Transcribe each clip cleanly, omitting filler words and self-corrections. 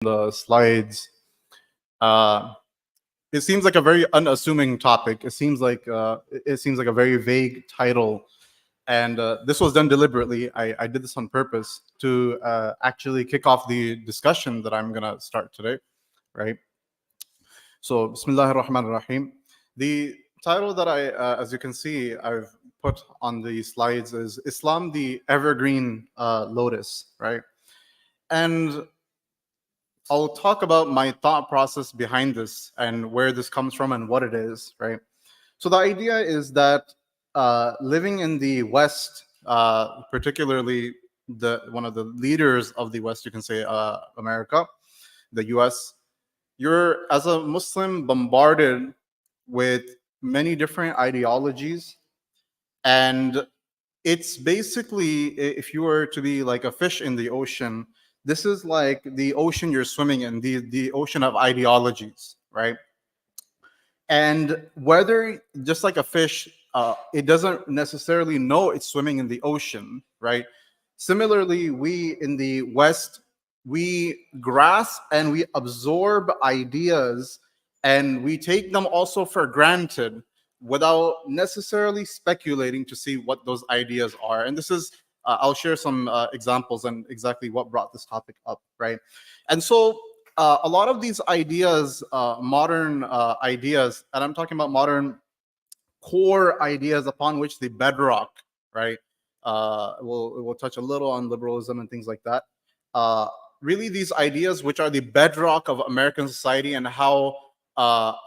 the slides. Uh, it seems like a very unassuming topic. It seems like a very vague title, and this was done deliberately. I did this on purpose to actually kick off the discussion that I'm gonna start today, right? So, Bismillah ar-Rahman ar-Rahim. The title that as you can see, I've put on the slides is Islam, the Evergreen Lotus, right? And I'll talk about my thought process behind this and where this comes from and what it is, right? So the idea is that living in the West, particularly one of the leaders of the West, you can say America, the U.S., you're as a Muslim bombarded with many different ideologies, and it's basically, if you were to be like a fish in the ocean, this is like the ocean you're swimming in, the ocean of ideologies, right? And whether, just like a fish, it doesn't necessarily know it's swimming in the ocean, right? Similarly, we in the West, we grasp and we absorb ideas, and we take them also for granted without necessarily speculating to see what those ideas are. And this is, I'll share some examples and exactly what brought this topic up, right? And so a lot of these ideas, modern ideas, and I'm talking about modern core ideas upon which the bedrock, right? We'll touch a little on liberalism and things like that. Really, these ideas, which are the bedrock of American society, and how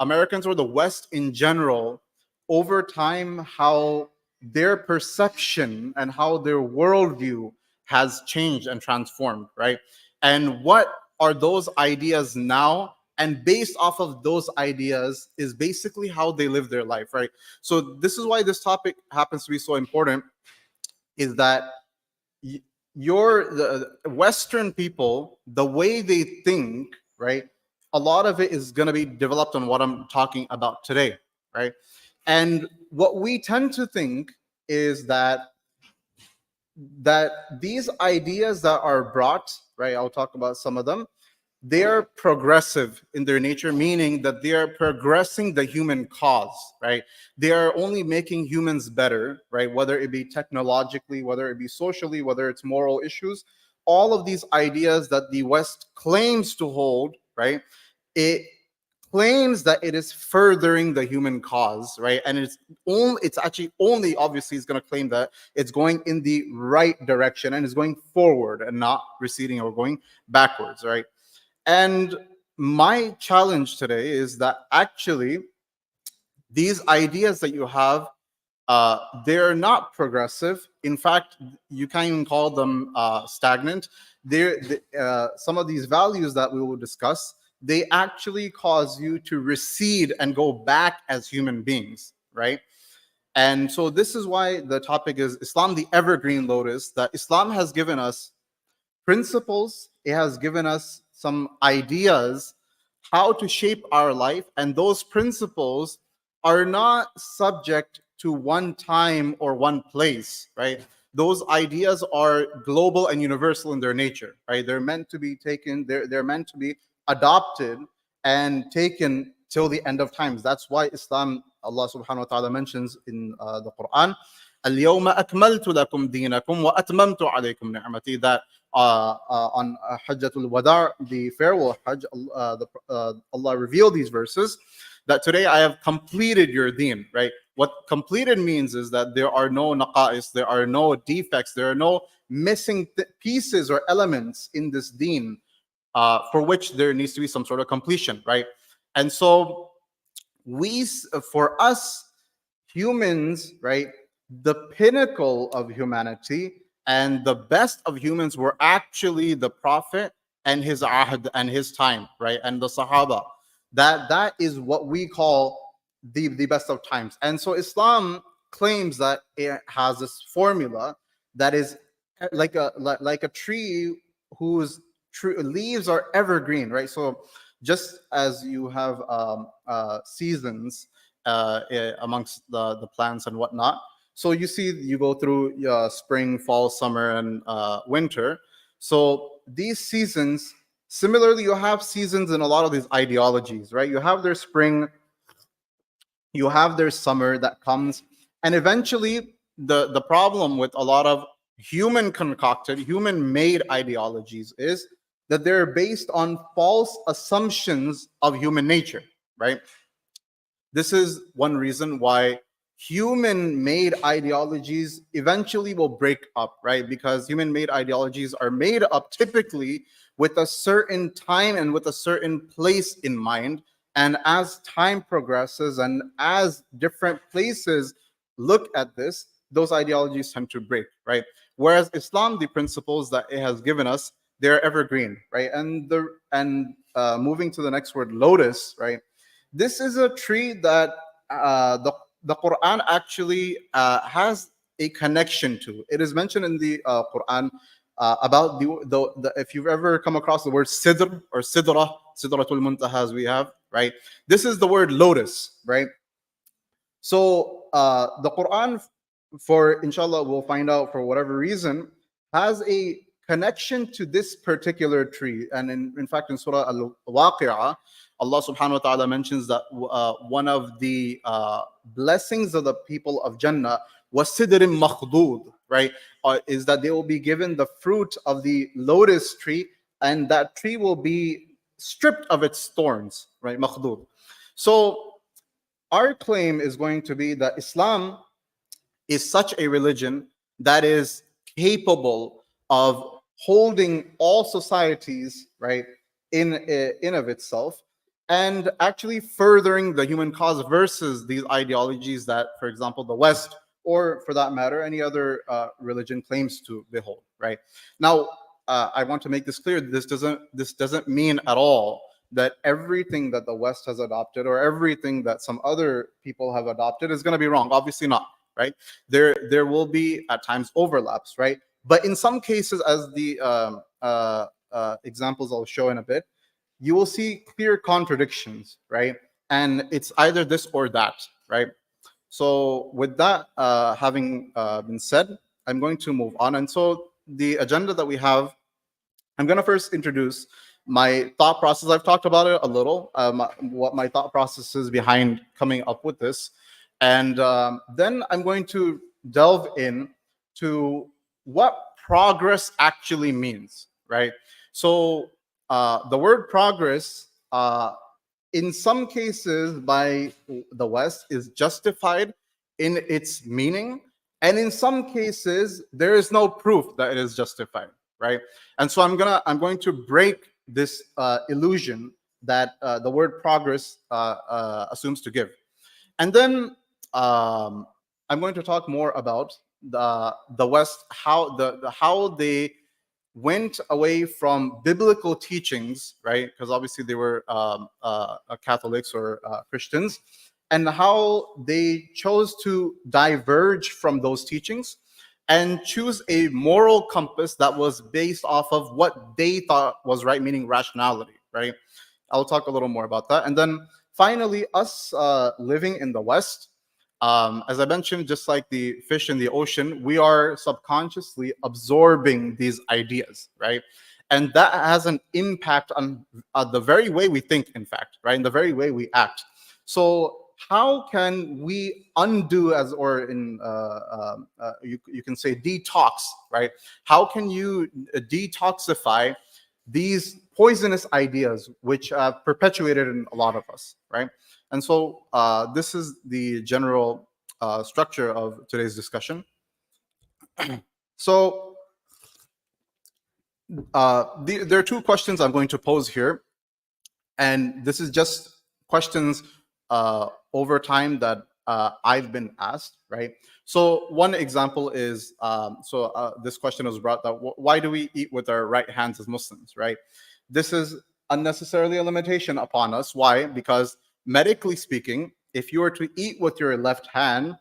Americans or the West in general, over time, how their perception and how their worldview has changed and transformed, right? And what are those ideas now? And based off of those ideas is basically how they live their life, right? So this is why this topic happens to be so important, is that the Western people, the way they think, right? A lot of it is going to be developed on what I'm talking about today, right? And what we tend to think is that these ideas that are brought, right? I'll talk about some of them. They are progressive in their nature, meaning that they are progressing the human cause, right? They are only making humans better, right? Whether it be technologically, whether it be socially, whether it's moral issues, all of these ideas that the West claims to hold, right? It claims that it is furthering the human cause, right? And it's actually only, obviously, it's going to claim that it's going in the right direction and is going forward and not receding or going backwards, right? And my challenge today is that actually these ideas that you have, they're not progressive. In fact, you can't even call them stagnant. Some of these values that we will discuss, they actually cause you to recede and go back as human beings, right? And so this is why the topic is Islam, the Evergreen Lotus, that Islam has given us principles, it has given us some ideas how to shape our life, and those principles are not subject to one time or one place, right? Those ideas are global and universal in their nature, right? They're meant to be taken, they're meant to be adopted and taken till the end of times. That's why Islam, Allah subhanahu wa ta'ala mentions in the Quran, اليوم أكملت لكم دينكم وأتممت عليكم نعمتي, that on Hajjatul Wada, the farewell Hajj, Allah revealed these verses, that today I have completed your deen, right? What completed means is that there are no naqa'is, there are no defects, there are no missing pieces or elements in this deen for which there needs to be some sort of completion, right? And so for us humans, right, the pinnacle of humanity and the best of humans were actually the Prophet and his ahd and his time, right? And the Sahaba. That is what we call the best of times. And so Islam claims that it has this formula that is like a tree whose leaves are evergreen, right? So just as you have seasons amongst the plants and whatnot, so you see, you go through spring, fall, summer, and winter. So these seasons Similarly, you have seasons in a lot of these ideologies, right? You have their spring, you have their summer that comes, and eventually the problem with a lot of human concocted, human made ideologies is that they're based on false assumptions of human nature, right? This is one reason why human made ideologies eventually will break up, right? Because human made ideologies are made up typically with a certain time and with a certain place in mind. And as time progresses and as different places look at this, those ideologies tend to break, right? Whereas Islam, the principles that it has given us, they're evergreen, right? And moving to the next word, lotus, right? This is a tree that the Quran actually has a connection to. It is mentioned in the Quran about the if you've ever come across the word sidr or sidratul muntaha as we have, right? This is the word lotus, right? So the Quran, for inshallah, we'll find out for whatever reason, has a connection to this particular tree. And in fact, in Surah Al-Waqi'ah, Allah subhanahu wa ta'ala mentions that one of the blessings of the people of Jannah was sidrim makhdud, right? Is that they will be given the fruit of the lotus tree, and that tree will be stripped of its thorns, right? Makhdud. So our claim is going to be that Islam is such a religion that is capable of holding all societies, right, in of itself, and actually furthering the human cause versus these ideologies that, for example, the West, or for that matter, any other religion claims to behold, right? Now, I want to make this clear. This doesn't mean at all that everything that the West has adopted or everything that some other people have adopted is going to be wrong. Obviously not, right? There will be at times overlaps, right? But in some cases, as the examples I'll show in a bit, you will see clear contradictions, right? And it's either this or that, right? So with that having been said, I'm going to move on. And so the agenda that we have, I'm going to first introduce my thought process. I've talked about it a little, what my thought process is behind coming up with this. And then I'm going to delve in to what progress actually means, right? So the word progress, in some cases by the West, is justified in its meaning. And in some cases, there is no proof that it is justified, right? And so I'm going to break this illusion that the word progress assumes to give. And then I'm going to talk more about the West, how they went away from biblical teachings, right? Because obviously they were Catholics or Christians, and how they chose to diverge from those teachings and choose a moral compass that was based off of what they thought was right, meaning rationality, right? I'll talk a little more about that. And then finally, us living in the West, as I mentioned, just like the fish in the ocean, we are subconsciously absorbing these ideas, right? And that has an impact on the very way we think, in fact, right? In the very way we act. So how can we undo, as or in you can say detox, right? How can you detoxify these poisonous ideas which have perpetuated in a lot of us, right? And so this is the general structure of today's discussion. So there are two questions I'm going to pose here, and this is just questions over time that I've been asked, right? So one example is, this question was brought that why do we eat with our right hands as Muslims, right? This is unnecessarily a limitation upon us. Why? Because medically speaking, if you were to eat with your left hand,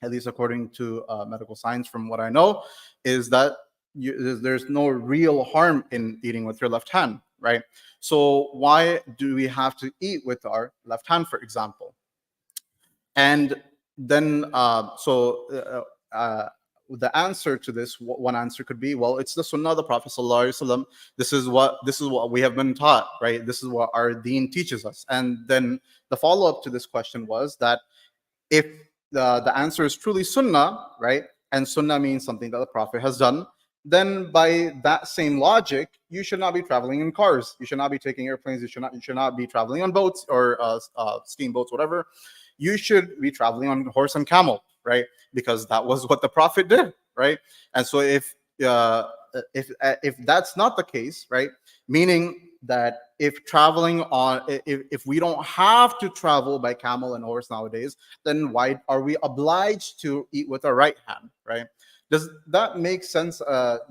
at least according to medical science, from what I know, is that there's no real harm in eating with your left hand, right? So why do we have to eat with our left hand, for example? And then the answer to this, one answer could be, well, it's the Sunnah of the Prophet sallallahu alaihi wasallam. This is what we have been taught, right? This is what our Deen teaches us. And then the follow up to this question was that if the answer is truly Sunnah, right, and Sunnah means something that the Prophet has done, then by that same logic, you should not be traveling in cars. You should not be taking airplanes. You should not be traveling on boats or steamboats, whatever. You should be traveling on horse and camel, right? Because that was what the Prophet did, right? And so if that's not the case, right, meaning that if traveling on, if we don't have to travel by camel and horse nowadays, then why are we obliged to eat with our right hand, right? Does that make sense?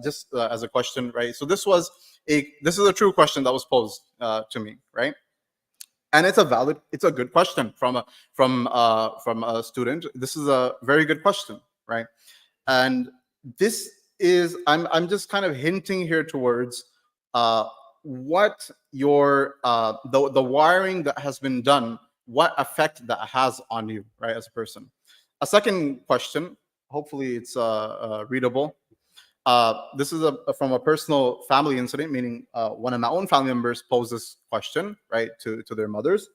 Just as a question, right? So this is a true question that was posed to me, right? And it's a good question from a student. This is a very good question, right? And this is, I'm just kind of hinting here towards what your the wiring that has been done, what effect that has on you, right, as a person. A second question, hopefully it's readable. This is from a personal family incident, meaning one of my own family members posed this question, right, to their mothers.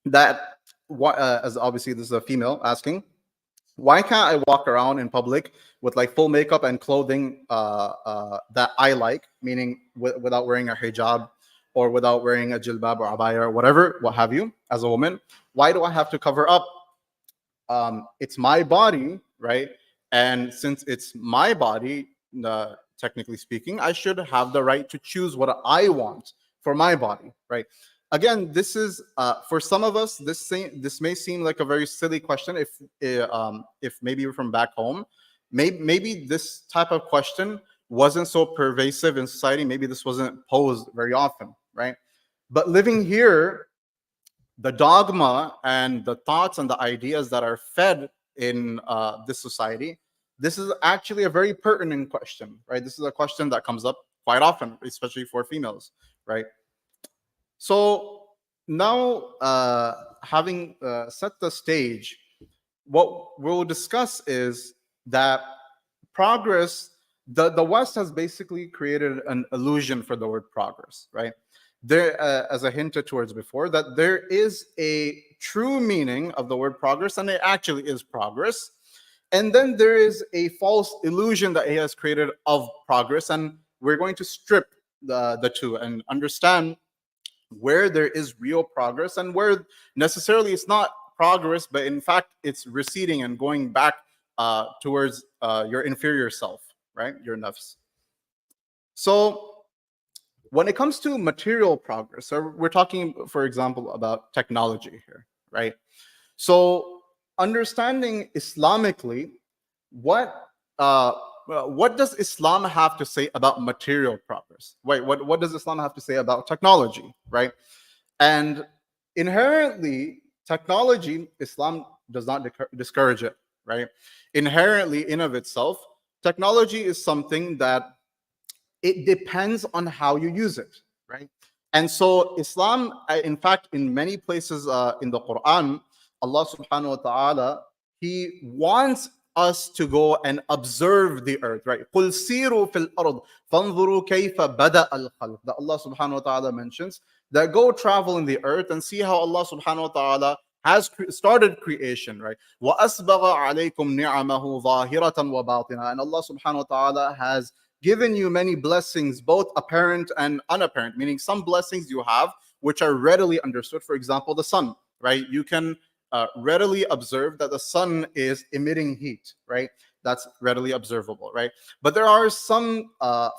That as obviously this is a female asking, why can't I walk around in public with like full makeup and clothing that I like, meaning without wearing a hijab or without wearing a jilbab or abaya or whatever, what have you, as a woman? Why do I have to cover up? It's my body, right? And since it's my body, technically speaking, I should have the right to choose what I want for my body, right? Again, this is for some of us. This may seem like a very silly question if maybe you're from back home. Maybe this type of question wasn't so pervasive in society. Maybe this wasn't posed very often, right? But living here, the dogma and the thoughts and the ideas that are fed in this society, this is actually a very pertinent question, right? This is a question that comes up quite often, especially for females, right? So now, having set the stage, what we'll discuss is that progress, the West has basically created an illusion for the word progress, right? There, as I hinted towards before, that there is a true meaning of the word progress, and it actually is progress. And then there is a false illusion that it has created of progress, and we're going to strip the two and understand where there is real progress and where necessarily it's not progress, but in fact it's receding and going back towards your inferior self, right? Your nafs. So when it comes to material progress, so we're talking, for example, about technology here, right? So understanding Islamically, what does Islam have to say about material progress? What does Islam have to say about technology, right? And inherently, technology, Islam does not discourage it, right? Inherently, in of itself, technology is something that it depends on how you use it, right? And so Islam, in fact, in many places in the Quran, Allah subhanahu wa ta'ala, He wants us to go and observe the earth, right? قُلْ سِيرُوا فِي الْأَرْضِ فَانْظُرُوا كَيْفَ بَدَأَ الْخَلْقِ. That Allah subhanahu wa ta'ala mentions that go travel in the earth and see how Allah subhanahu wa ta'ala has started creation, right? وَأَسْبَغَ عَلَيْكُمْ نِعَمَهُ ظَاهِرَةً وَبَاطِنًا. And Allah subhanahu wa ta'ala has given you many blessings, both apparent and unapparent, meaning some blessings you have which are readily understood. For example, the sun, right? You can readily observe that the sun is emitting heat, right? That's readily observable, right? But there are some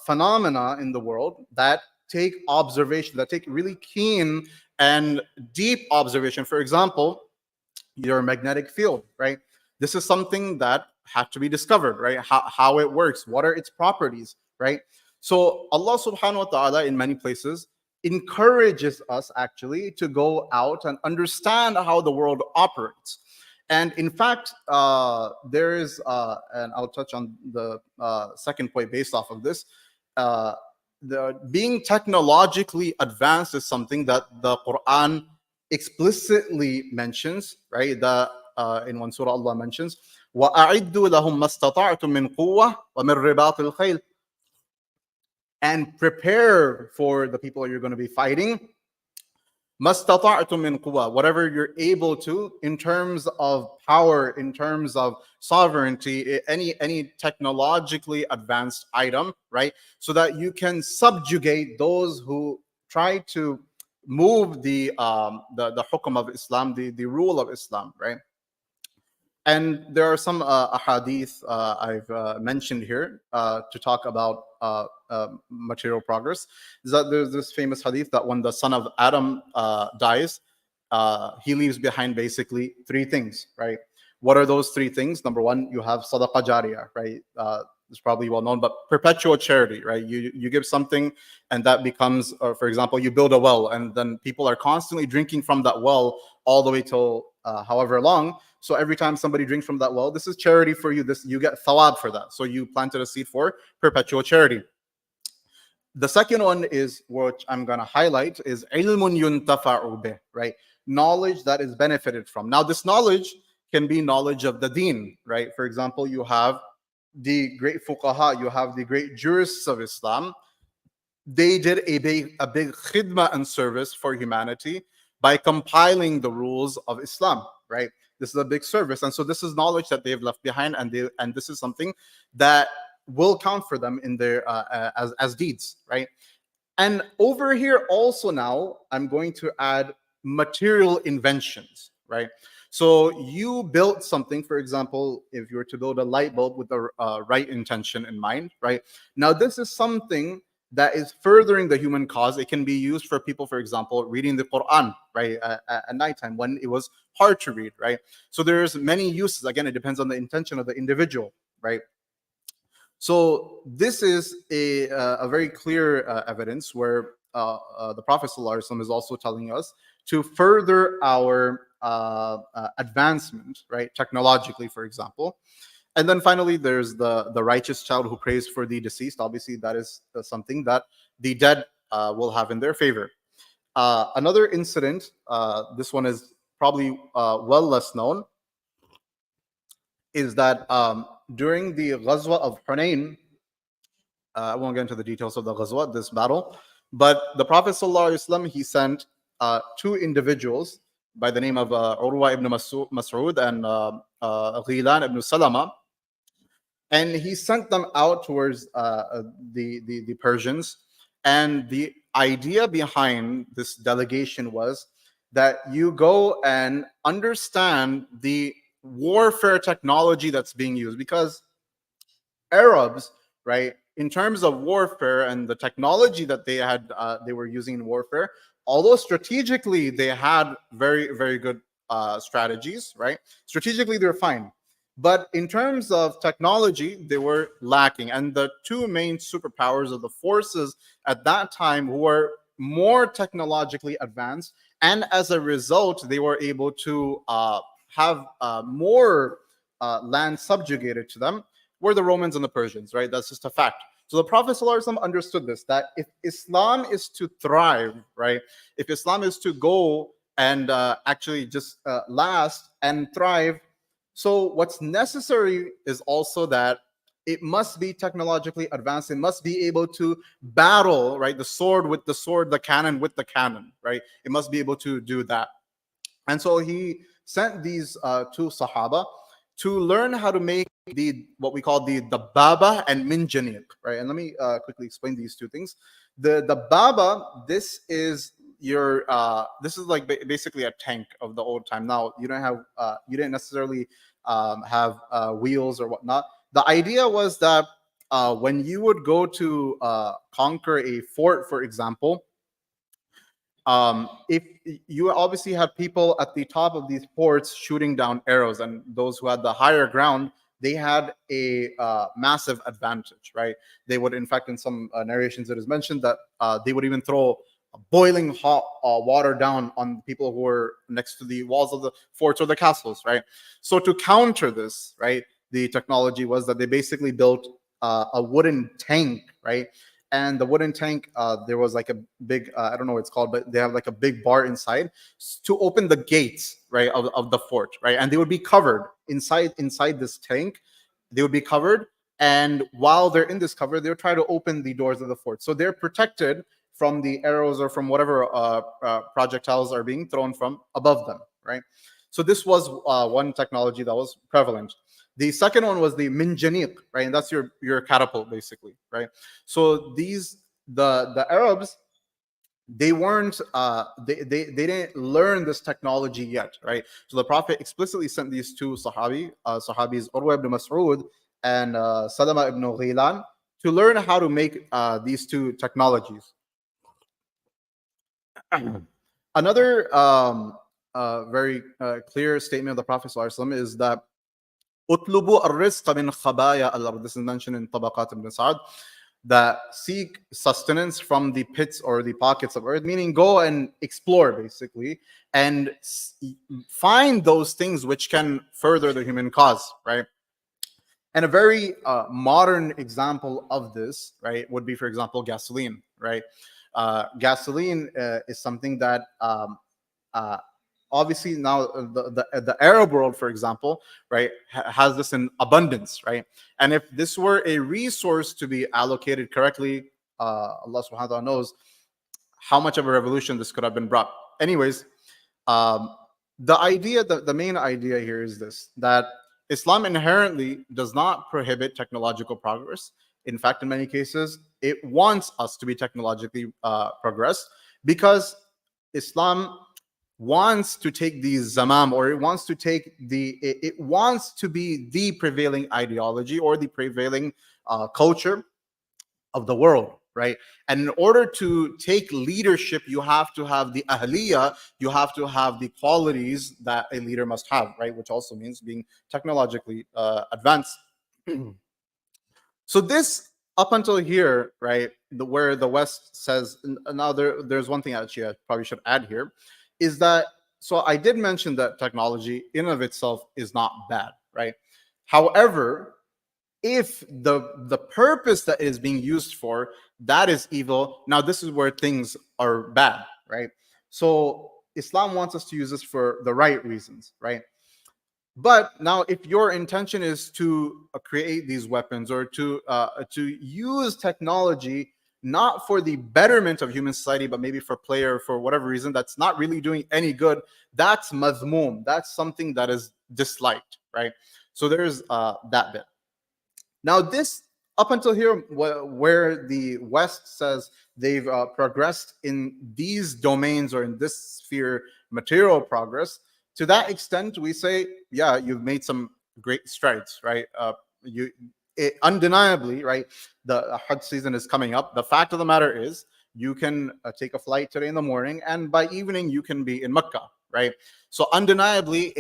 phenomena in the world that take observation, that take really keen and deep observation. For example, your magnetic field, right? This is something that had to be discovered, right? How it works, what are its properties, right? So Allah subhanahu wa ta'ala in many places encourages us actually to go out and understand how the world operates. And in fact, there is, and I'll touch on the second point based off of this, the being technologically advanced is something that the Quran explicitly mentions, right? In one surah Allah mentions, وَأَعِدُّوا لَهُمْ مَا اسْتَطَعْتُم مِّن قُوَّةٍ وَمِن رِّبَاطِ الْخَيْلِ. And prepare for the people you're going to be fighting. مَا min quwa, whatever you're able to in terms of power, in terms of sovereignty, any technologically advanced item, right? So that you can subjugate those who try to move the hukum of Islam, the rule of Islam, right? And there are some ahadith I've mentioned here to talk about material progress. Is that there's this famous hadith that when the son of Adam dies, he leaves behind basically three things, right? What are those three things? Number one, you have sadaqah jariyah, right? It's probably well known, but perpetual charity, right? You give something, and that becomes, for example, you build a well, and then people are constantly drinking from that well all the way till however long. So every time somebody drinks from that well, this is charity for you. This you get thawab for that. So you planted a seed for perpetual charity. The second one is, which I'm going to highlight, is ilmun yuntafa'u bih, right? Knowledge that is benefited from. Now, this knowledge can be knowledge of the deen, right? For example, you have the great fuqaha, you have the great jurists of Islam. They did a big khidmah and service for humanity by compiling the rules of Islam, right? This is a big service, and so this is knowledge that they've left behind, and this is something that will count for them in their as deeds, right? And over here also now, I'm going to add material inventions, right? So you built something, for example, if you were to build a light bulb with the right intention in mind, right? Now this is something that is furthering the human cause. It can be used for people, for example, reading the Quran, right, at nighttime when it was hard to read, right? So there's many uses. Again, it depends on the intention of the individual, right? So this is a very clear evidence where the Prophet ﷺ is also telling us to further our advancement, right, technologically, for example. And then finally, there's the righteous child who prays for the deceased. Obviously, that is something that the dead will have in their favor. Another incident, this one is probably well less known, is that during the Ghazwa of Hunayn, I won't get into the details of the Ghazwa, this battle, but the Prophet ﷺ, he sent two individuals by the name of Urwa ibn Mas'ud and Ghilan ibn Salama, and he sent them out towards the Persians. And the idea behind this delegation was that you go and understand the warfare technology that's being used, because Arabs, right, in terms of warfare and the technology that they were using in warfare, although strategically they had very, very good strategies, right? Strategically they're fine, but in terms of technology they were lacking. And the two main superpowers of the forces at that time were more technologically advanced, and as a result they were able to have more land subjugated to them, were the Romans and the Persians, right? That's just a fact. So the Prophet ﷺ understood this, that if Islam is to thrive, right, if Islam is to go and actually just last and thrive, so what's necessary is also that it must be technologically advanced. It must be able to battle, right, the sword with the sword, the cannon with the cannon, right? It must be able to do that. And so he sent these two Sahaba to learn how to make what we call the baba and minjaniq, right? And let me quickly explain these two things. The baba, this is your this is like basically a tank of the old time. Now you didn't necessarily have wheels or whatnot. The idea was that when you would go to conquer a fort, for example, if you obviously have people at the top of these forts shooting down arrows, and those who had the higher ground, they had a massive advantage, right? They would, in fact, in some narrations it is mentioned that they would even throw boiling hot water down on people who were next to the walls of the forts or the castles, right? So to counter this, right, the technology was that they basically built a wooden tank, right? and the wooden tank, there was like a big, I don't know what it's called, but they have like a big bar inside to open the gates, right, of the fort, right? And they would be covered inside this tank. They would be covered, and while they're in this cover, they'll try to open the doors of the fort. So they're protected from the arrows or from whatever projectiles are being thrown from above them, right? So this was one technology that was prevalent. The second one was the minjaniq, right? And that's your catapult, basically, right? So the Arabs, they weren't they didn't learn this technology yet, right? So the Prophet explicitly sent these two sahabis, Urwa ibn Mas'ud and Salama ibn Ghailan, to learn how to make these two technologies. Another very clear statement of the Prophet ﷺ is that "Utlubu ar-rizqa min khabaya al-ard." This is mentioned in Tabaqat ibn Sa'ad, that seek sustenance from the pits or the pockets of earth, meaning go and explore, basically, and find those things which can further the human cause, right? And a very modern example of this, right, would be, for example, gasoline, right? Gasoline is something that uh, obviously now the Arab world, for example, right, has this in abundance, right? And if this were a resource to be allocated correctly, Allah subhanahu wa ta'ala knows how much of a revolution this could have been brought. Anyways, the main idea here is this, that Islam inherently does not prohibit technological progress. In fact, in many cases, it wants us to be technologically progressed, because Islam wants to take the zamam, or it wants to take it wants to be the prevailing ideology or the prevailing culture of the world, right? And in order to take leadership, you have to have the ahliya, you have to have the qualities that a leader must have, right? Which also means being technologically advanced. So this, up until here, right, where the West says, now there's one thing actually I probably should add here, is that, so I did mention that technology in of itself is not bad, right? However, if the purpose that it is being used for, that is evil, now this is where things are bad, right? So Islam wants us to use this for the right reasons, right? But now, if your intention is to create these weapons, or to use technology not for the betterment of human society, but maybe for play or for whatever reason that's not really doing any good, that's mazmum. That's something that is disliked, right? So there's that bit. Now, this, up until here, where the West says they've progressed in these domains or in this sphere, material progress, to that extent, we say, yeah, you've made some great strides, right? Undeniably, right, the Hajj season is coming up. The fact of the matter is, you can take a flight today in the morning, and by evening you can be in Mecca, right? So undeniably,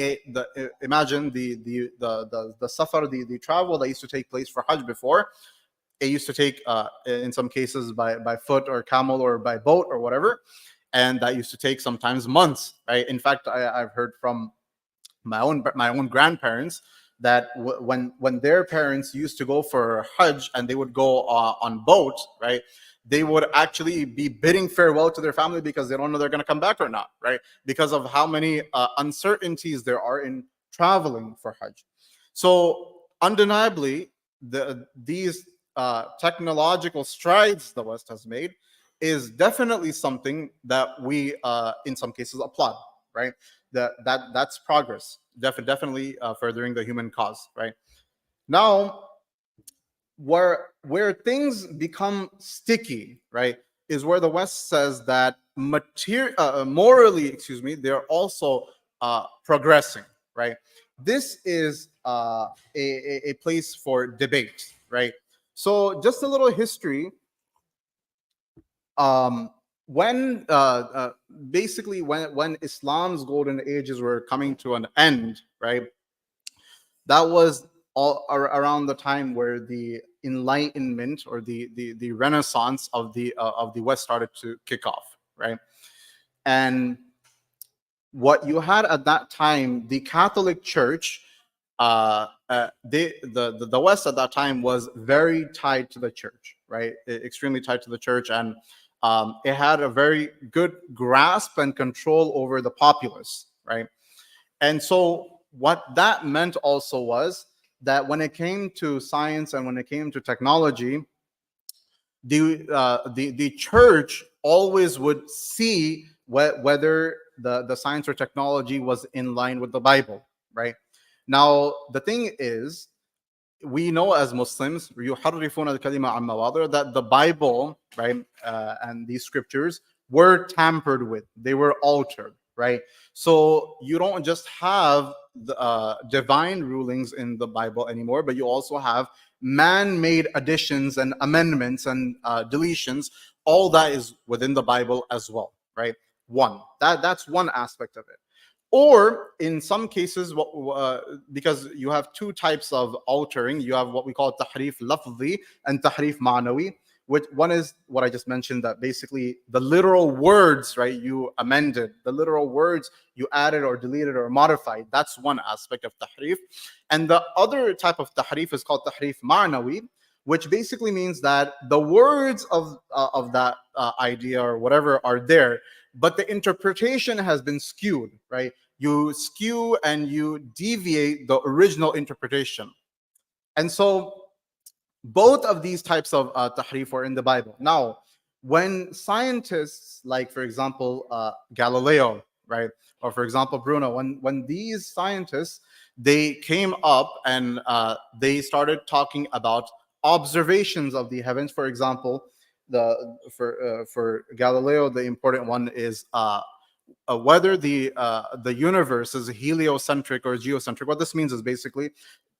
imagine the safar, the travel that used to take place for Hajj before. It used to take, in some cases, by foot or camel or by boat or whatever, and that used to take sometimes months, right? In fact, I've heard from my own grandparents that when their parents used to go for Hajj and they would go on boat, right, they would actually be bidding farewell to their family because they don't know they're going to come back or not, right? Because of how many uncertainties there are in traveling for Hajj. So undeniably, these technological strides the West has made is definitely something that we, in some cases, applaud, right? That's progress, definitely furthering the human cause, right? Now, where things become sticky, right, is where the West says that morally, they're also progressing, right? This is a place for debate, right? So just a little history. When basically when Islam's golden ages were coming to an end, right? That was all around the time where the Enlightenment, or the Renaissance of the West started to kick off, right? And what you had at that time, the Catholic Church the West at that time was very tied to the church, right? Extremely tied to the church, and it had a very good grasp and control over the populace, right? And so what that meant also was that when it came to science and when it came to technology, the church always would see whether the science or technology was in line with the Bible, right? Now the thing is, we know as Muslims, يحرفون الكلمة عن مواضع, that the Bible, right, and these scriptures were tampered with, they were altered, right? So you don't just have the divine rulings in the Bible anymore, but you also have man-made additions and amendments and deletions. All that is within the Bible as well, right? That's one aspect of it. Or in some cases, because you have two types of altering, you have what we call tahrif lafzi and tahrif ma'nawi, which one is what I just mentioned, that basically the literal words, right, you amended, the literal words you added or deleted or modified. That's one aspect of tahrif. And the other type of tahrif is called tahrif ma'nawi, which basically means that the words of that idea or whatever are there, but the interpretation has been skewed, right? You skew and you deviate the original interpretation. And so both of these types of tahrif are in the Bible. Now, when scientists, like for example, Galileo, right, or for example, Bruno, when these scientists, they came up and they started talking about observations of the heavens. For example, for Galileo, the important one is whether the universe is heliocentric or geocentric. What this means is basically,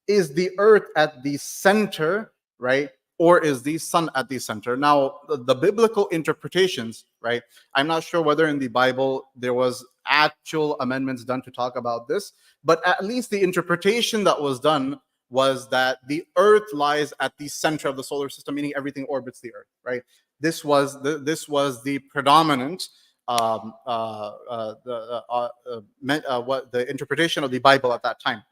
is the Earth at the center, right, or is the sun at the center? Now, the biblical interpretations, right? I'm not sure whether in the Bible there was actual amendments done to talk about this, but at least the interpretation that was done was that the Earth lies at the center of the solar system, meaning everything orbits the Earth, right? This was the predominant what the interpretation of the Bible at that time.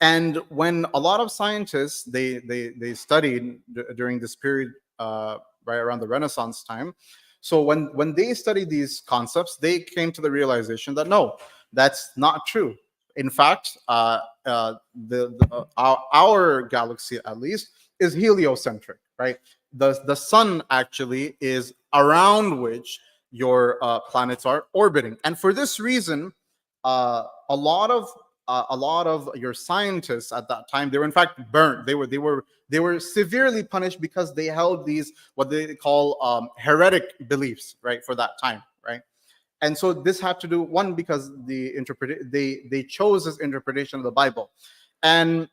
And when a lot of scientists they studied during this period, right around the Renaissance time, so when they studied these concepts, they came to the realization that no, that's not true. In fact, our galaxy at least is heliocentric, right? The sun actually is around which your planets are orbiting, and for this reason, a lot of your scientists at that time, they were in fact burnt. They were severely punished because they held these what they call heretic beliefs, right, for that time, right? And so this had to do, one, because they chose this interpretation of the Bible. And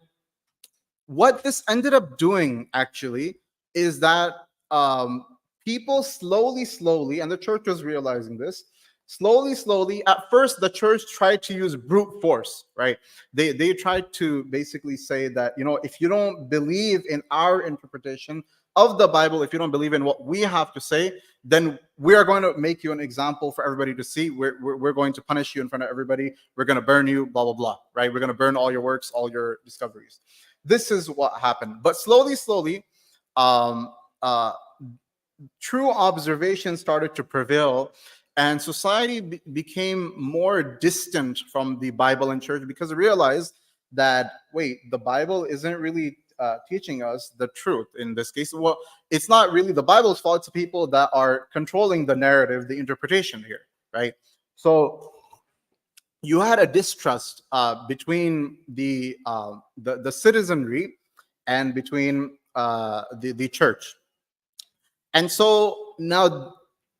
what this ended up doing actually is that people slowly, and the church was realizing this, slowly, at first the church tried to use brute force, right? They tried to basically say that, if you don't believe in our interpretation of the Bible, if you don't believe in what we have to say, then we are going to make you an example for everybody to see. We're going to punish you in front of everybody. We're going to burn you, blah, blah, blah, right? We're going to burn all your works, all your discoveries. This is what happened. But slowly, um, uh, true observation started to prevail, and society became more distant from the Bible and church, because it realized that, wait, the Bible isn't really teaching us the truth in this case. Well, it's not really the Bible's fault. It's people that are controlling the narrative, the interpretation here, right? So you had a distrust between the citizenry and between the church. And so now,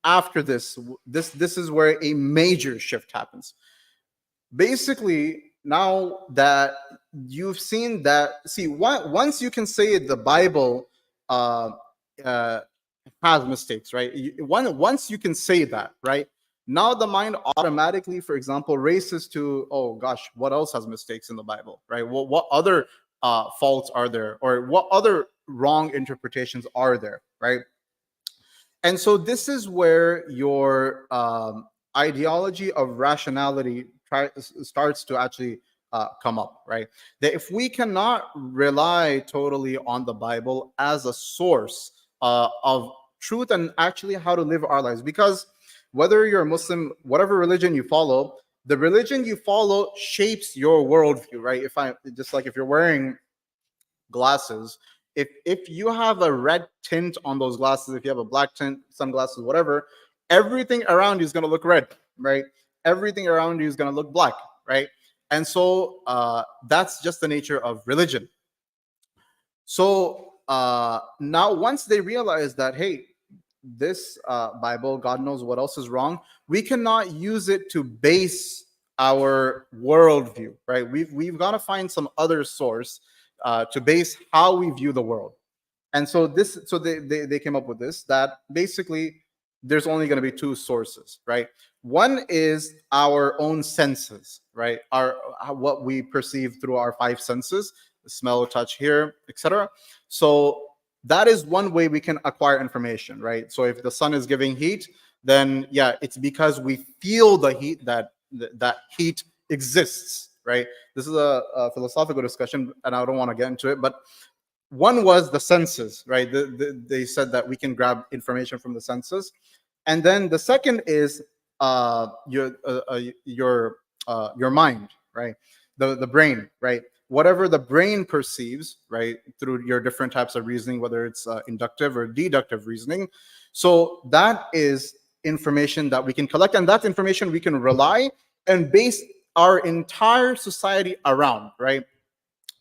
after this is where a major shift happens. Basically, now that you've seen that, see, once you can say the Bible uh, uh, has mistakes, right? Once you can say that, right? Now the mind automatically, for example, races to, oh gosh, what else has mistakes in the Bible, right? What other faults are there, or what other wrong interpretations are there, right? And so this is where your ideology of rationality starts to actually come up, right? That if we cannot rely totally on the Bible as a source of truth and actually how to live our lives, because whether you're a Muslim, whatever religion you follow, the religion you follow shapes your worldview, right? If I just like if you're wearing glasses, if you have a red tint on those glasses, if you have a black tint, sunglasses, whatever, everything around you is going to look red, right? Everything around you is going to look black, right? And so that's just the nature of religion. So now once they realize that, hey, this Bible, God knows what else is wrong, we cannot use it to base our worldview, right? We've got to find some other source to base how we view the world. And so they came up with this, that basically there's only going to be two sources, right? One is our own senses, right? Our what we perceive through our five senses, smell, touch, hear, etc. So that is one way we can acquire information, right? So if the sun is giving heat, then yeah, it's because we feel the heat, that heat exists, right? This is a philosophical discussion, and I don't want to get into it, but one was the senses, right? They said that we can grab information from the senses, and then the second is your mind, right? The brain, right? Whatever the brain perceives, right, through your different types of reasoning, whether it's inductive or deductive reasoning. So that is information that we can collect, and that information we can rely and base our entire society around, right?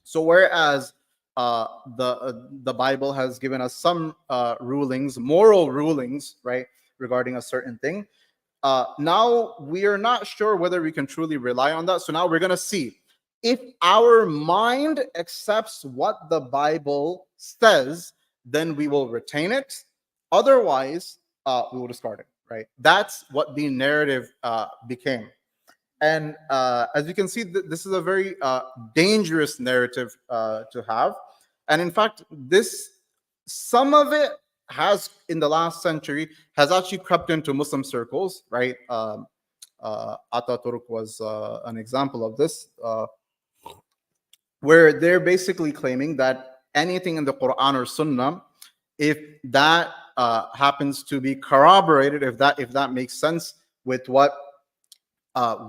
So whereas the Bible has given us some rulings, moral rulings, right, regarding a certain thing, now we are not sure whether we can truly rely on that. So now we're going to see if our mind accepts what the Bible says, then we will retain it. Otherwise, we will discard it, right? That's what the narrative became. And as you can see, this is a very dangerous narrative to have. And in fact, some of it has, in the last century, has actually crept into Muslim circles, right? Ataturk was an example of this, where they're basically claiming that anything in the Quran or Sunnah, if that happens to be corroborated, if that makes sense with what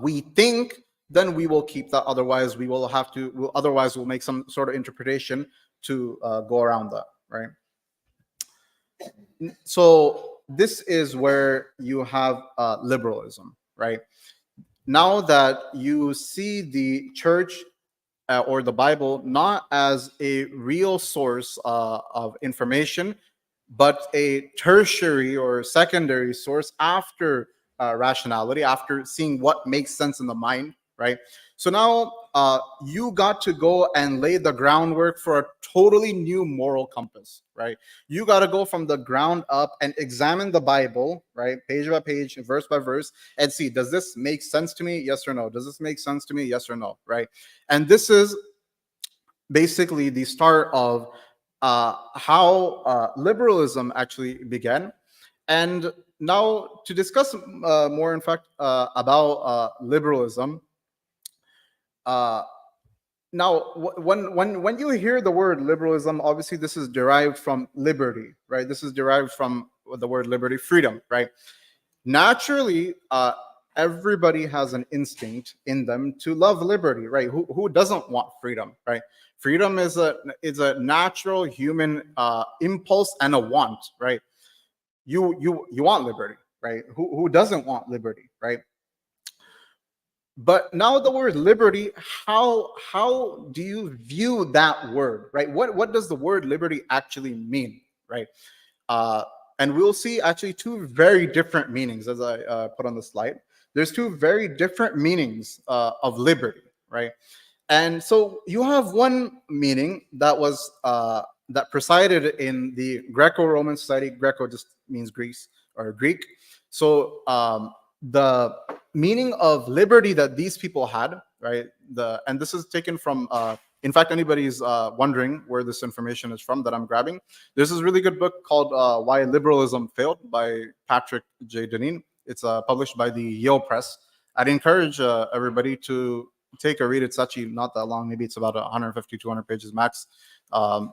we think, then we will keep that. Otherwise, we'll make some sort of interpretation to go around that, right? So this is where you have liberalism, right? Now that you see the church or the Bible not as a real source of information, but a tertiary or secondary source after rationality, after seeing what makes sense in the mind, right? So now you got to go and lay the groundwork for a totally new moral compass, right? You got to go from the ground up and examine the Bible, right? Page by page, verse by verse, and see, does this make sense to me? Yes or no? Does this make sense to me? Yes or no, right? And this is basically the start of how liberalism actually began. And now to discuss more, in fact, about liberalism. Now, when you hear the word liberalism, obviously this is derived from liberty, right? This is derived from the word liberty, freedom, right? Naturally, everybody has an instinct in them to love liberty, right? Who doesn't want freedom, right? Freedom is a natural human impulse and a want, right? You want liberty, right? Who doesn't want liberty, right? But now the word liberty, how do you view that word, right? What does the word liberty actually mean, right? And we'll see actually two very different meanings, as I put on the slide. There's two very different meanings of liberty, right? And so you have one meaning that was that presided in the Greco-Roman society. Greco just means Greece or Greek. So the meaning of liberty that these people had, right? And this is taken from, in fact, anybody's wondering where this information is from that I'm grabbing. There's this really good book called Why Liberalism Failed by Patrick J. Deneen. It's published by the Yale Press. I'd encourage everybody to take a read. It's actually not that long. Maybe it's about 150, 200 pages max. Um,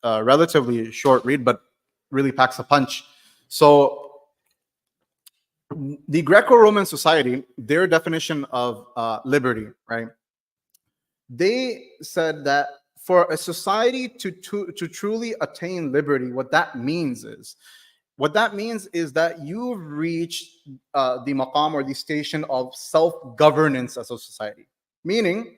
Relatively short read, but really packs a punch. So the Greco-Roman society, their definition of liberty, right? They said that for a society to truly attain liberty, what that means is that you've reached the maqam or the station of self-governance as a society, meaning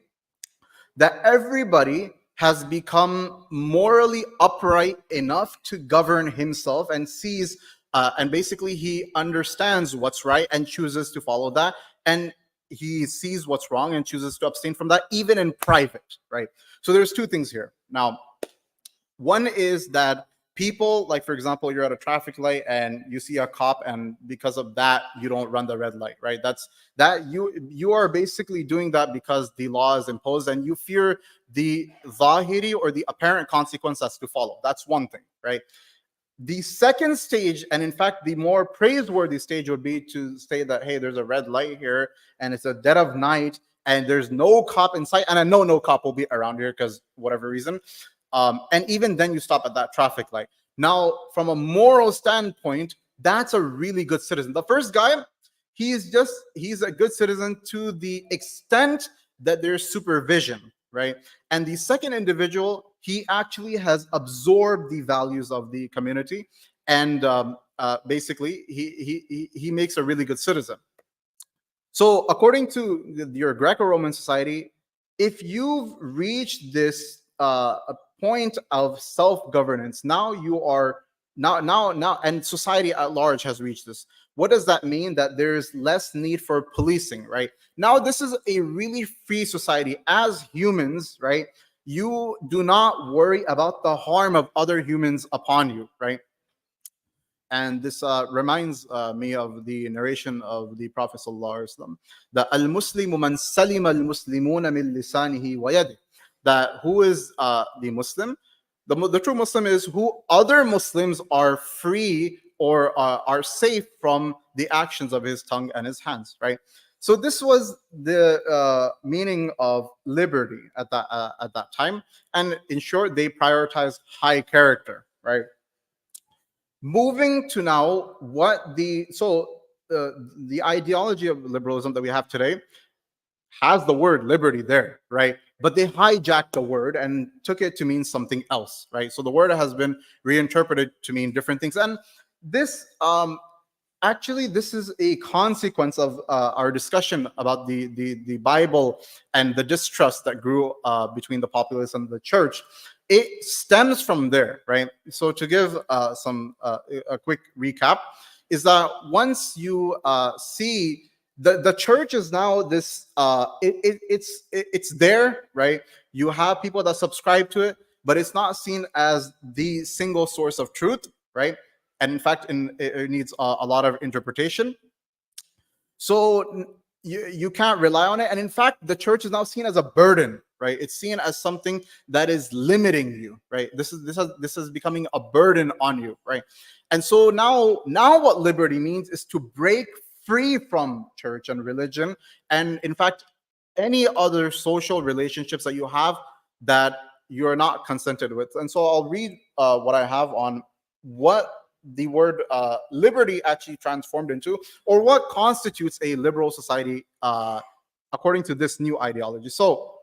that everybody has become morally upright enough to govern himself and sees and basically he understands what's right and chooses to follow that, and he sees what's wrong and chooses to abstain from that, even in private, right? So there's two things here. Now, one is that people, like for example, you're at a traffic light and you see a cop, and because of that you don't run the red light, right? That's that you are basically doing that because the law is imposed and you fear the zahiri or the apparent consequence that's to follow. That's one thing, right? The second stage, and in fact the more praiseworthy stage, would be to say that, hey, there's a red light here and it's a dead of night and there's no cop in sight, and I know no cop will be around here because whatever reason. And even then, you stop at that traffic light. Now, from a moral standpoint, that's a really good citizen. The first guy, he's a good citizen to the extent that there's supervision, right? And the second individual, he actually has absorbed the values of the community, and basically, he makes a really good citizen. So, according to your Greco-Roman society, if you've reached this point of self-governance, now you are now, and society at large has reached this. What does that mean? That there's less need for policing, right? Now, this is a really free society. As humans, right, you do not worry about the harm of other humans upon you, right? And this reminds me of the narration of the Prophet sallallahu alaihi wasallam, that al-Muslimu man salima al-Muslimuna min lisanihi wa yadihi, that who is the Muslim? The true Muslim is who other Muslims are free or are safe from the actions of his tongue and his hands, right? So this was the meaning of liberty at that time, and in short, they prioritized high character, right? Moving to now, the ideology of liberalism that we have today has the word liberty there, right? But they hijacked the word and took it to mean something else, right? So the word has been reinterpreted to mean different things, and this actually this is a consequence of our discussion about the Bible and the distrust that grew between the populace and the church. It stems from there, right? So to give a quick recap, is that once you see the church is now this it's there, right? You have people that subscribe to it, but it's not seen as the single source of truth, right? And in fact, it needs a lot of interpretation. So you can't rely on it. And in fact, the church is now seen as a burden, right? It's seen as something that is limiting you, right? This is becoming a burden on you, right? And so now what liberty means is to break free from church and religion, and in fact, any other social relationships that you have that you're not consented with. And so I'll read what I have on what the word liberty actually transformed into, or what constitutes a liberal society according to this new ideology. So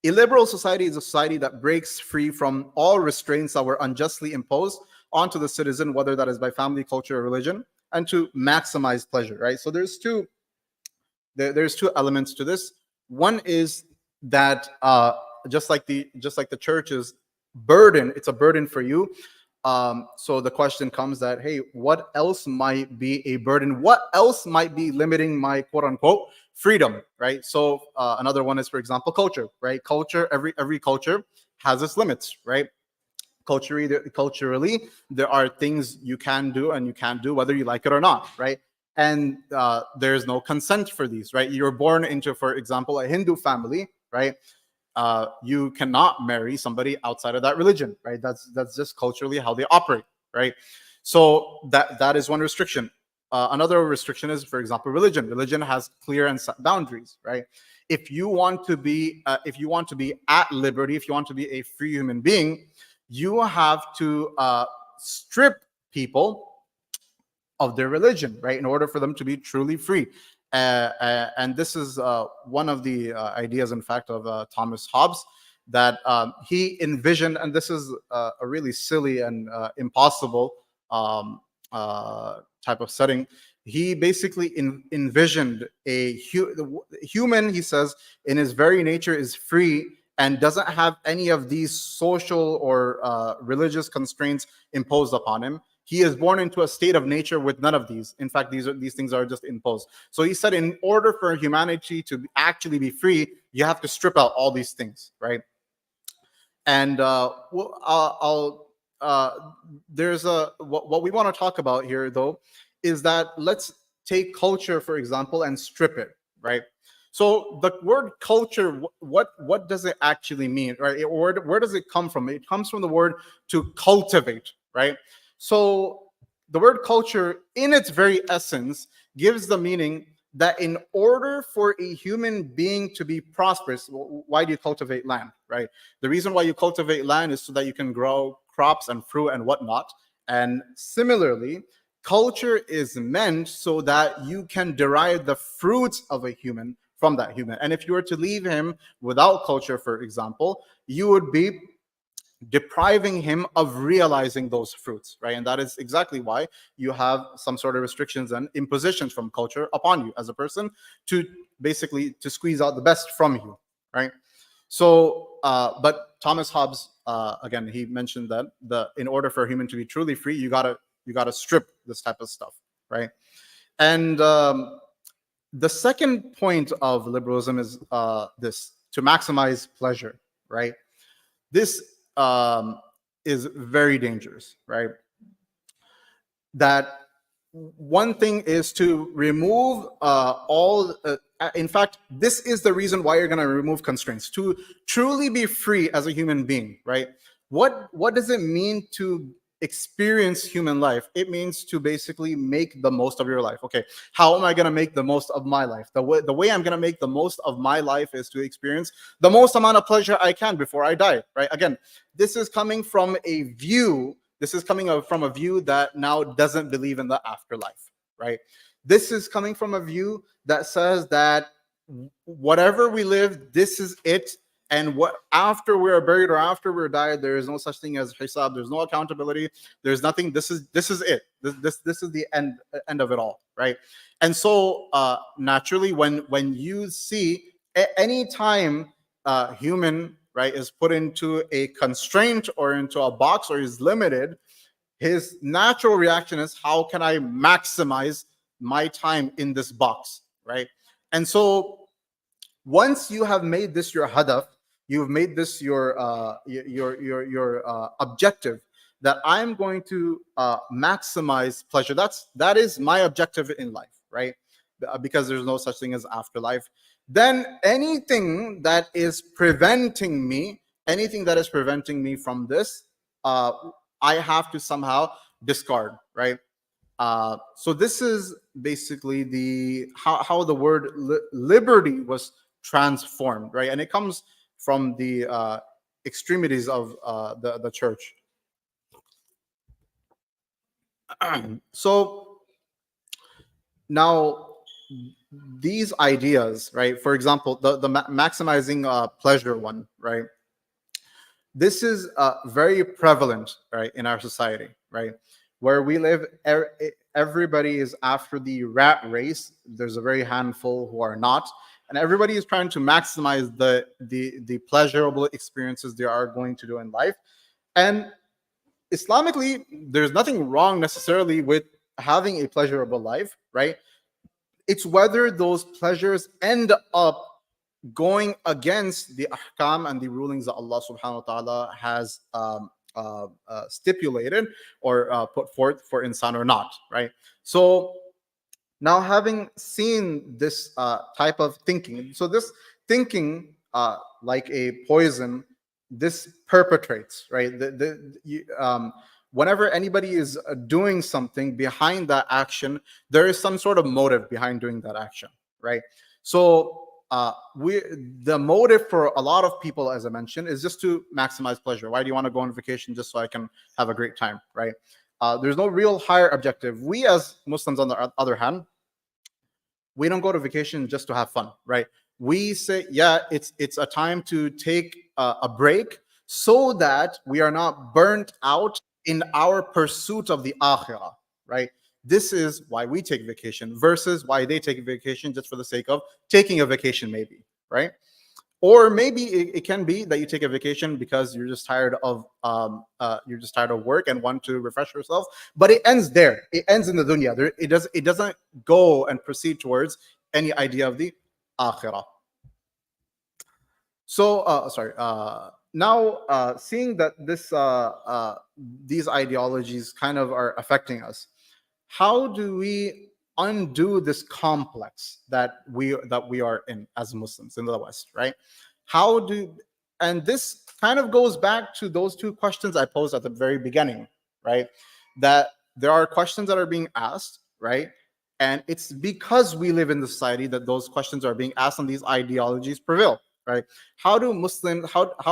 a liberal society is a society that breaks free from all restraints that were unjustly imposed onto the citizen, whether that is by family, culture, or religion, and to maximize pleasure, right? So there's two elements to this. One is that just like the church's burden, it's a burden for you. So the question comes that, hey, what else might be a burden? What else might be limiting my quote unquote freedom, right? So another one is, for example, culture, right? Culture, every culture has its limits, right? Culturally, there are things you can do and you can't do, whether you like it or not, right? And there's no consent for these, right? You're born into, for example, a Hindu family, right? You cannot marry somebody outside of that religion, right? That's just culturally how they operate, right? So that is one restriction. another restriction is, for example, religion. Religion has clear and set boundaries, right? If you want to be at liberty, if you want to be a free human being, you have to strip people of their religion, right, in order for them to be truly free. And this is one of the ideas, in fact, of Thomas Hobbes, that he envisioned, and this is a really silly and impossible type of setting. He basically envisioned the human, he says, in his very nature is free and doesn't have any of these social or religious constraints imposed upon him. He is born into a state of nature with none of these. In fact, these things are just imposed. So he said, in order for humanity to actually be free, you have to strip out all these things, right? And there's what we want to talk about here, though, is that let's take culture, for example, and strip it, right? So the word culture, what does it actually mean, right? Or where does it come from? It comes from the word to cultivate, right? So the word culture, in its very essence, gives the meaning that in order for a human being to be prosperous, why do you cultivate land, right? The reason why you cultivate land is so that you can grow crops and fruit and whatnot. And similarly, culture is meant so that you can derive the fruits of a human from that human. And if you were to leave him without culture, for example, you would be depriving him of realizing those fruits, right? And that is exactly why you have some sort of restrictions and impositions from culture upon you as a person, to basically to squeeze out the best from you, right? So but Thomas Hobbes, again, he mentioned that in order for a human to be truly free, you gotta strip this type of stuff, right? And the second point of liberalism is this: to maximize pleasure, right? This is very dangerous, right? That one thing is to remove in fact, this is the reason why you're going to remove constraints, to truly be free as a human being, right? What does it mean to experience human life? It means to basically make the most of your life. Okay, how am I going to make the most of my life? The way I'm going to make the most of my life is to experience the most amount of pleasure I can before I die, right? Again, this is coming from a view that now doesn't believe in the afterlife, right? This is coming from a view that says that whatever we live, this is it. And what after we're buried or after we're died, there is no such thing as hisab. There's no accountability. There's nothing. This is it. This is the end of it all, right? And so naturally, when you see any time human, right, is put into a constraint or into a box or is limited, his natural reaction is, how can I maximize my time in this box, right? And so once you have made this your hadaf, you've made this your objective, that I'm going to maximize pleasure. That is my objective in life, right? Because there's no such thing as afterlife. Then anything that is preventing me from this, I have to somehow discard, right? So this is basically how the word liberty was transformed, right? And it comes from the extremities of the church. So now these ideas, right? For example, the maximizing pleasure one, right? This is very prevalent, right, in our society, right? Where we live, everybody is after the rat race. There's a very handful who are not, and everybody is trying to maximize the pleasurable experiences they are going to do in life. And Islamically, there's nothing wrong necessarily with having a pleasurable life, right? It's whether those pleasures end up going against the ahkam and the rulings that Allah subhanahu wa ta'ala has stipulated or put forth for insan or not, right? So now, having seen this type of thinking, so this thinking, like a poison, this perpetrates, right? Whenever anybody is doing something, behind that action, there is some sort of motive behind doing that action, right? So we the motive for a lot of people, as I mentioned, is just to maximize pleasure. Why do you want to go on vacation? Just so I can have a great time, right? There's no real higher objective. We as Muslims, on the other hand, we don't go to vacation just to have fun, right? We say, yeah, it's a time to take a break so that we are not burnt out in our pursuit of the akhirah, right? This is why we take vacation versus why they take a vacation just for the sake of taking a vacation, maybe, right? Or maybe it can be that you take a vacation because you're just tired of work and want to refresh yourself. But it ends there. It ends in the dunya. It doesn't go and proceed towards any idea of the akhirah. So sorry. Now seeing that these ideologies kind of are affecting us, how do we undo this complex that we are in as Muslims in the West, right? How do and this kind of goes back to those two questions I posed at the very beginning, right? That there are questions that are being asked, right? And it's because we live in the society that those questions are being asked and these ideologies prevail, right? How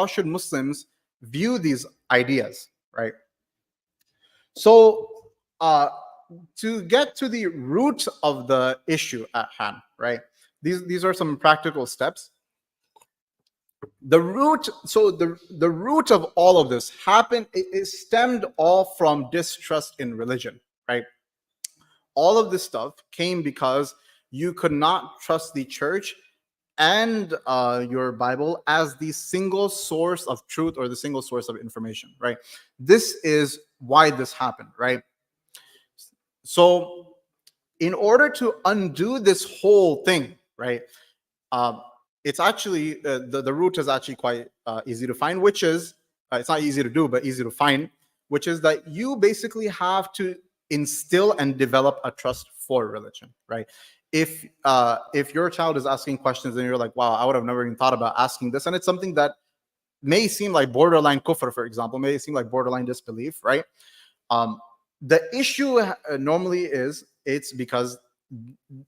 should Muslims view these ideas, right? So to get to the root of the issue at hand, right? These are some practical steps. The root, so the root of all of this happened, it stemmed all from distrust in religion, right? All of this stuff came because you could not trust the church and your Bible as the single source of truth or the single source of information, right? This is why this happened, right? So, in order to undo this whole thing, right? It's actually the root is actually quite easy to find, which is it's not easy to do, but easy to find, which is that you basically have to instill and develop a trust for religion, right? If your child is asking questions and you're like, wow, I would have never even thought about asking this, and it's something that may seem like borderline kufr, for example, may seem like borderline disbelief, right? The issue normally is it's because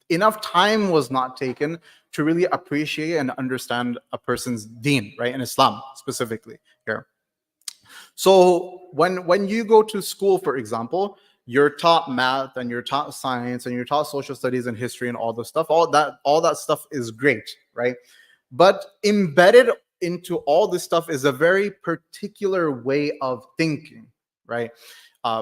enough time was not taken to really appreciate and understand a person's deen, right? In Islam specifically here. So when you go to school, for example, you're taught math and you're taught science and you're taught social studies and history and all this stuff. All that stuff is great, right? But embedded into all this stuff is a very particular way of thinking, right?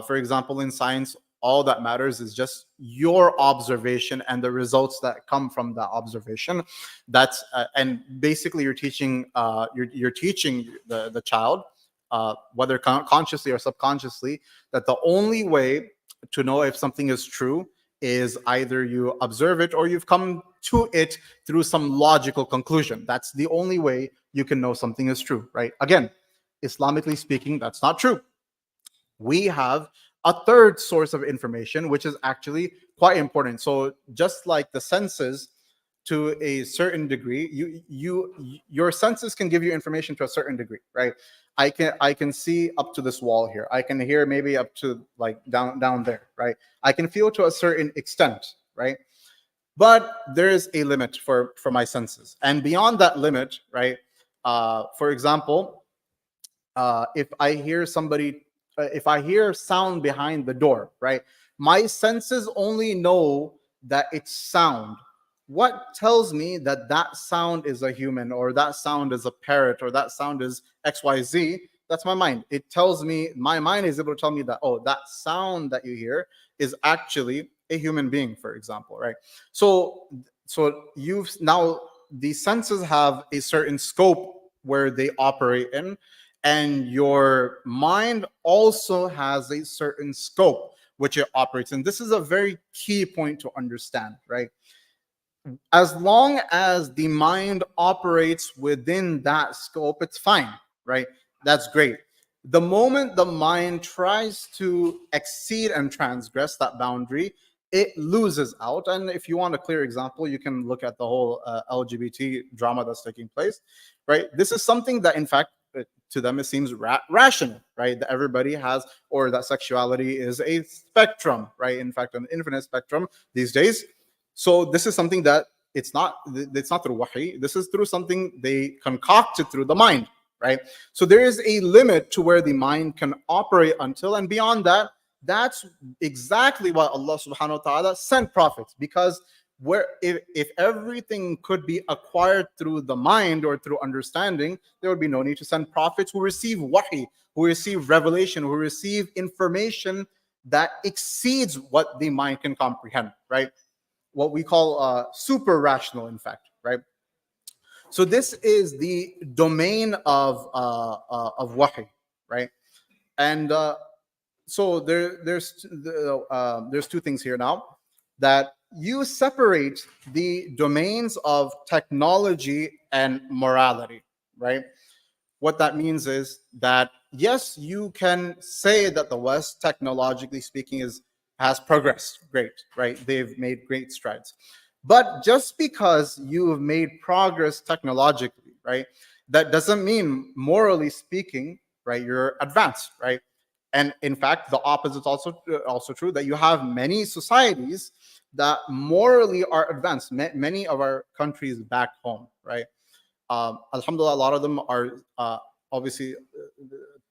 For example, in science, all that matters is just your observation and the results that come from that observation. That's and basically you're teaching the child, whether consciously or subconsciously, that the only way to know if something is true is either you observe it or you've come to it through some logical conclusion. That's the only way you can know something is true, right? Again, Islamically speaking, that's not true. We have a third source of information, which is actually quite important. So just like the senses, to a certain degree, your senses can give you information to a certain degree, right? I can see up to this wall here. I can hear maybe up to like down there, right? I can feel to a certain extent, right? But there is a limit for my senses, and beyond that limit, right? For example, if I hear if I hear sound behind the door, right? My senses only know that it's sound. What tells me that that sound is a human, or that sound is a parrot, or that sound is XYZ? That's my mind. It tells me, my mind is able to tell me that, oh, that sound that you hear is actually a human being, for example, right? So you've now, the senses have a certain scope where they operate in, and your mind also has a certain scope which it operates in. This is a very key point to understand, right? As long as the mind operates within that scope, it's fine, right? That's great. The moment the mind tries to exceed and transgress that boundary, it loses out. And if you want a clear example, you can look at the whole LGBT drama that's taking place, right? This is something that, in fact, to them it seems rational, right? That everybody has, or that sexuality is a spectrum, right? In fact, an infinite spectrum these days. So this is something that it's not through wahi. This is through something they concocted through the mind, right? So there is a limit to where the mind can operate until, and beyond that, that's exactly why Allah subhanahu wa ta'ala sent prophets, because where if everything could be acquired through the mind or through understanding, there would be no need to send prophets who receive wahi, who receive revelation, who receive information that exceeds what the mind can comprehend, right? What we call super rational, in fact, right? So this is the domain of wahi, right? And so there's two things here now, that you separate the domains of technology and morality, right? What that means is that yes, you can say that the West, technologically speaking, has progressed great, right? They've made great strides. But just because you have made progress technologically, right, that doesn't mean morally speaking, right, you're advanced, right? And in fact, the opposite is also true, that you have many societies that morally are advanced. Many of our countries back home, right? Alhamdulillah, a lot of them are obviously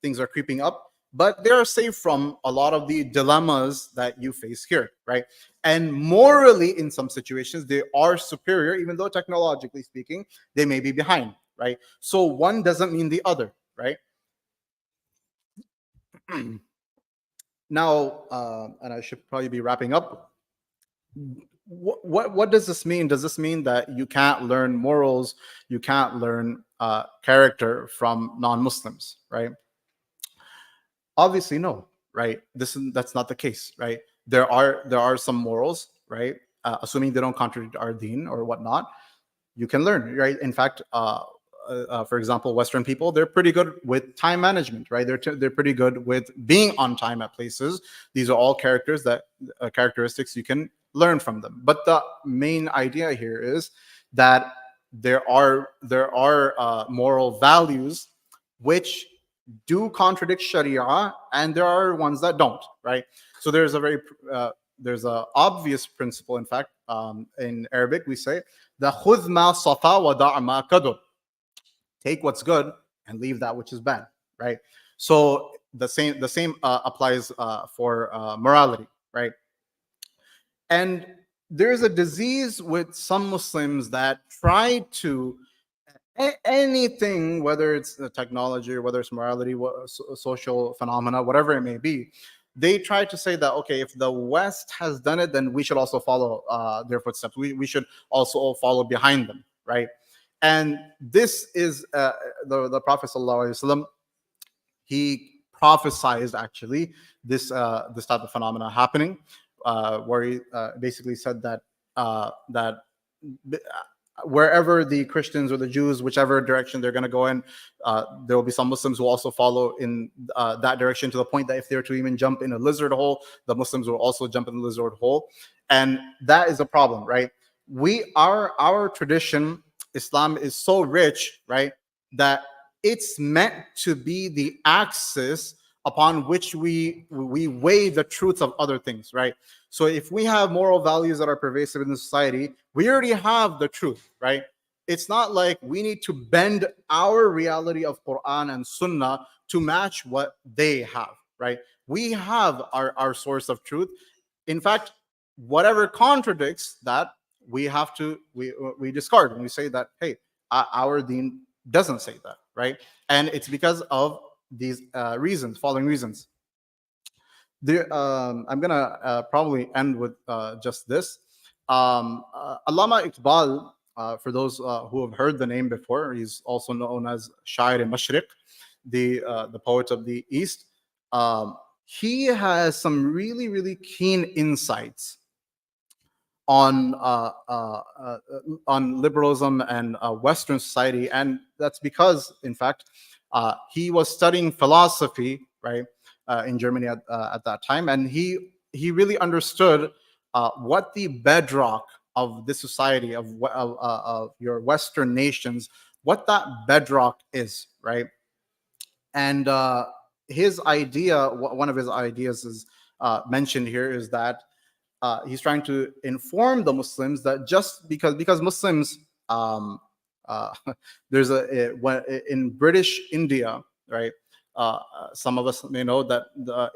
things are creeping up, but they are safe from a lot of the dilemmas that you face here, right? And morally, in some situations, they are superior, even though technologically speaking, they may be behind, right? So one doesn't mean the other, right? Now, and I should probably be wrapping up. What does this mean? Does this mean that you can't learn morals, you can't learn character from non-Muslims, right? Obviously, no, right? That's not the case, right? There are some morals, right? Assuming they don't contradict our deen or whatnot, you can learn, right? In fact, for example, Western people, they're pretty good with time management, right? They're pretty good with being on time at places. These are all characteristics you can learn from them. But the main idea here is that there are moral values which do contradict Sharia, and there are ones that don't, right? So there's a obvious principle. In fact, in Arabic we say the khudh ma safa wa da' ma kadur. Take what's good and leave that which is bad, right? So the same applies for morality, right? And there's a disease with some Muslims that try to anything, whether it's technology or whether it's morality, social phenomena, whatever it may be, they try to say that, okay, if the West has done it, then we should also follow their footsteps. We should also follow behind them, right? And this is the Prophet sallallahu alaihi wasallam. He prophesied actually this type of phenomena happening, where he basically said that wherever the Christians or the Jews, whichever direction they're going to go in, there will be some Muslims who also follow in that direction, to the point that if they were to even jump in a lizard hole, the Muslims will also jump in the lizard hole. And that is a problem, right? Our tradition, Islam, is so rich, right, that it's meant to be the axis upon which we weigh the truths of other things, right? So if we have moral values that are pervasive in the society, we already have the truth, right? It's not like we need to bend our reality of Quran and Sunnah to match what they have, right? We have our source of truth. In fact, whatever contradicts that, we discard, and we say that, hey, our deen doesn't say that, right? And it's because of these following reasons. I'm gonna probably end with just this. Allama Iqbal, for those who have heard the name before, he's also known as Shair Mashriq, the poet of the East. He has some really, really keen insights on liberalism and Western society, and that's because, in fact, he was studying philosophy, right, in Germany at that time, and he really understood what the bedrock of this society of your Western nations, what that bedrock is, right? And his idea, one of his ideas is mentioned here, is that he's trying to inform the Muslims that just because Muslims, um, uh, there's in British India, right? Some of us may know that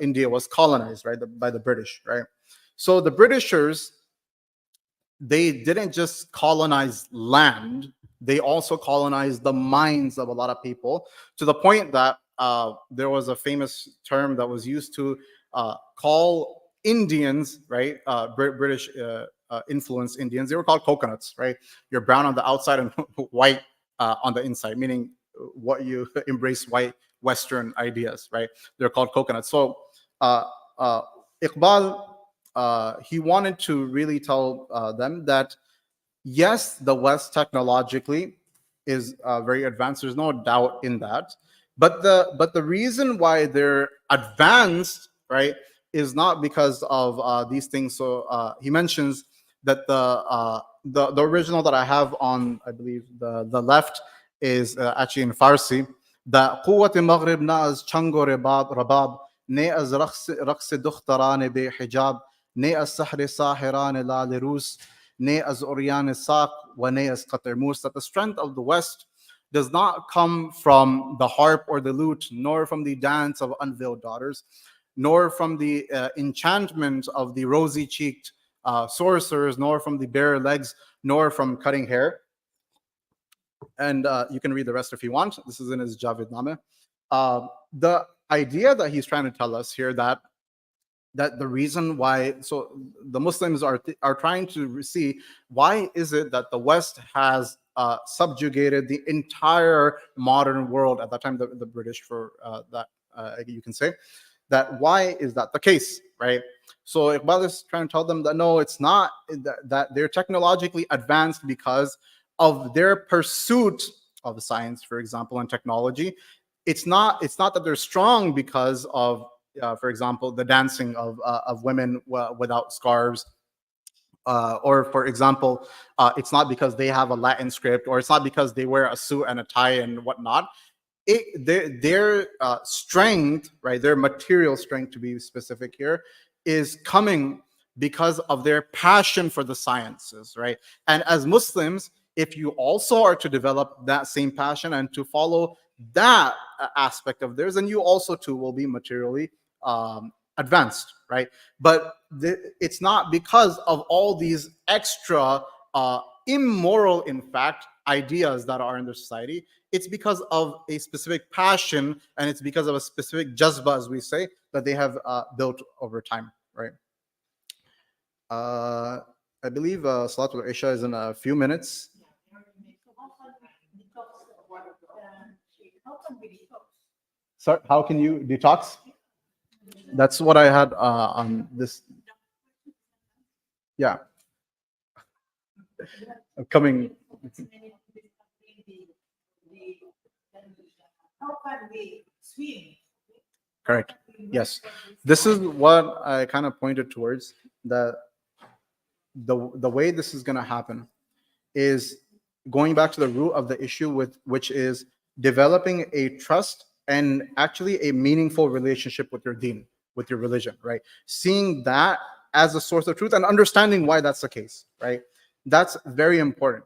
India was colonized, right, by the British, right? So the Britishers, they didn't just colonize land, they also colonized the minds of a lot of people, to the point that there was a famous term that was used to call Indians, right? British influenced Indians, they were called coconuts, right? You're brown on the outside and white on the inside, meaning what you embrace white Western ideas, right? They're called coconuts. So uh, uh, Iqbal, he wanted to really tell them that yes, the West technologically is very advanced. There's no doubt in that. But the reason why they're advanced, right, is not because of these things. So he mentions that the original that I have on, I believe, the left is actually in Farsi. That قوة المغرب ناز چنگو رباب ne az رقص دختران بحجاب ne az سحر ساحران لا لروس ne as Oriane Sak, wa ne as Qatermus, that the strength of the West does not come from the harp or the lute, nor from the dance of unveiled daughters, nor from the enchantment of the rosy cheeked sorcerers, nor from the bare legs, nor from cutting hair. And you can read the rest if you want. This is in his Javidname. The idea that he's trying to tell us here, that the reason why, so the Muslims are trying to see why is it that the West has subjugated the entire modern world at that time, the British, for that you can say that, why is that the case, right? So Iqbal is trying to tell them that no, it's not that they're technologically advanced because of their pursuit of science, for example, and technology. It's not that they're strong because of for example, the dancing of women without scarves, or for example, it's not because they have a Latin script, or it's not because they wear a suit and a tie and whatnot. Their strength, right, their material strength, to be specific here, is coming because of their passion for the sciences, right? And as Muslims, if you also are to develop that same passion and to follow that aspect of theirs, then you also too will be materially advanced, right? But it's not because of all these extra immoral, in fact, ideas that are in the society. It's because of a specific passion, and it's because of a specific jazba, as we say, that they have built over time, right? I believe Salatul Isha is in a few minutes. Sorry, how can you detox? That's what I had on this. Yeah, coming. Correct. Yes, this is what I kind of pointed towards. The way this is going to happen is going back to the root of the issue, with which is developing a trust and actually a meaningful relationship with your deen, with your religion, right? Seeing that as a source of truth and understanding why that's the case, right? That's very important.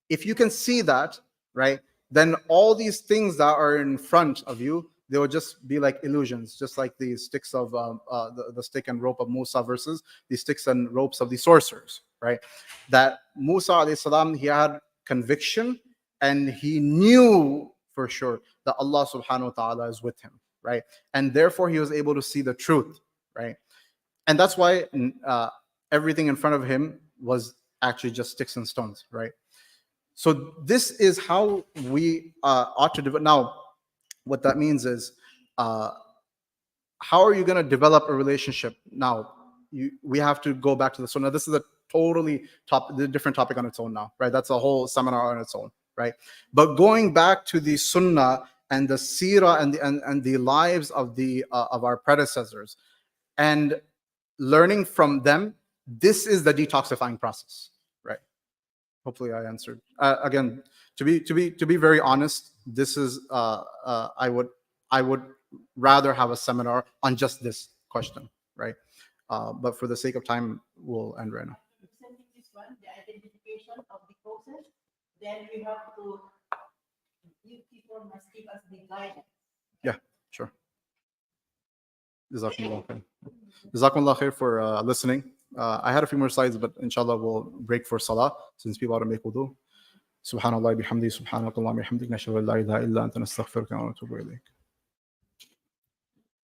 If you can see that, right, then all these things that are in front of you, they will just be like illusions, just like the sticks of the stick and rope of Musa versus the sticks and ropes of the sorcerers, right? That Musa alayhi salam, he had conviction and he knew for sure that Allah subhanahu wa ta'ala is with him, right? And therefore he was able to see the truth, right? And that's why everything in front of him was actually just sticks and stones, right? So this is how we ought to do it. Now, what that means is, how are you going to develop a relationship? Now, we have to go back to the sunnah. This is a totally different topic on its own now, right? That's a whole seminar on its own, right? But going back to the sunnah and the seerah and the lives of our predecessors and learning from them, this is the detoxifying process, right? Hopefully I answered. Again, to be very honest, this is I would I would rather have a seminar on just this question, right? But for the sake of time, we'll end right now. Presenting this one, the identification of the causes, then we have to, you people must give us the guidance. Yeah, sure. Jazakumullah khair. Jazakumullah khair for listening. I had a few more slides, but inshallah we'll break for salah since people ought to make wudu. Subhanallah bihamdi, subhanakallah bihamdik, nashhadu an la ilaha illa anta nastaghfiruka wa natubu ilayk.